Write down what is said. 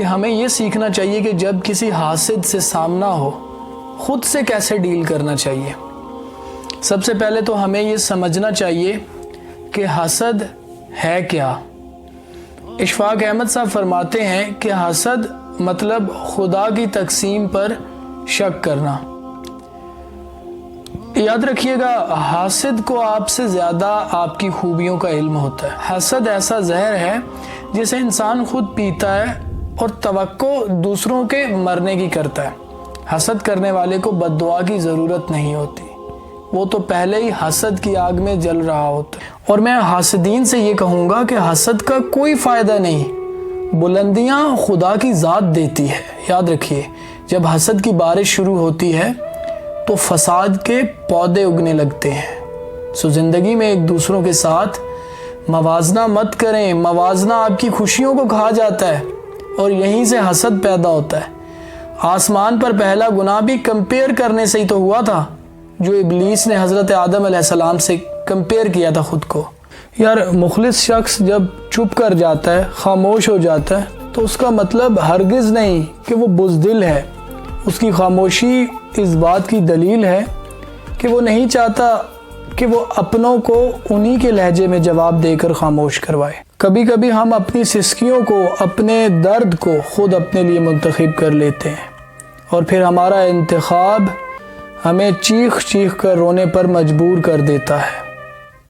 ہمیں یہ سیکھنا چاہیے کہ جب کسی حاسد سے سامنا ہو خود سے کیسے ڈیل کرنا چاہیے۔ سب سے پہلے تو ہمیں یہ سمجھنا چاہیے کہ حسد ہے کیا۔ اشفاق احمد صاحب فرماتے ہیں کہ حسد مطلب خدا کی تقسیم پر شک کرنا۔ یاد رکھیے گا، حاسد کو آپ سے زیادہ آپ کی خوبیوں کا علم ہوتا ہے۔ حسد ایسا زہر ہے جسے انسان خود پیتا ہے اور توقع دوسروں کے مرنے کی کرتا ہے۔ حسد کرنے والے کو بد دعا کی ضرورت نہیں ہوتی، وہ تو پہلے ہی حسد کی آگ میں جل رہا ہوتا ہے۔ اور میں حاسدین سے یہ کہوں گا کہ حسد کا کوئی فائدہ نہیں، بلندیاں خدا کی ذات دیتی ہے۔ یاد رکھیے، جب حسد کی بارش شروع ہوتی ہے تو فساد کے پودے اگنے لگتے ہیں۔ سو زندگی میں ایک دوسروں کے ساتھ موازنہ مت کریں۔ موازنہ آپ کی خوشیوں کو کھا جاتا ہے اور یہیں سے حسد پیدا ہوتا ہے۔ آسمان پر پہلا گناہ بھی کمپیئر کرنے سے ہی تو ہوا تھا، جو ابلیس نے حضرت آدم علیہ السلام سے کمپیئر کیا تھا خود کو۔ یار، مخلص شخص جب چپ کر جاتا ہے، خاموش ہو جاتا ہے، تو اس کا مطلب ہرگز نہیں کہ وہ بزدل ہے۔ اس کی خاموشی اس بات کی دلیل ہے کہ وہ نہیں چاہتا کہ وہ اپنوں کو انہی کے لہجے میں جواب دے کر خاموش کروائے۔ کبھی کبھی ہم اپنی سسکیوں کو، اپنے درد کو خود اپنے لیے منتخب کر لیتے ہیں، اور پھر ہمارا انتخاب ہمیں چیخ چیخ کر رونے پر مجبور کر دیتا ہے۔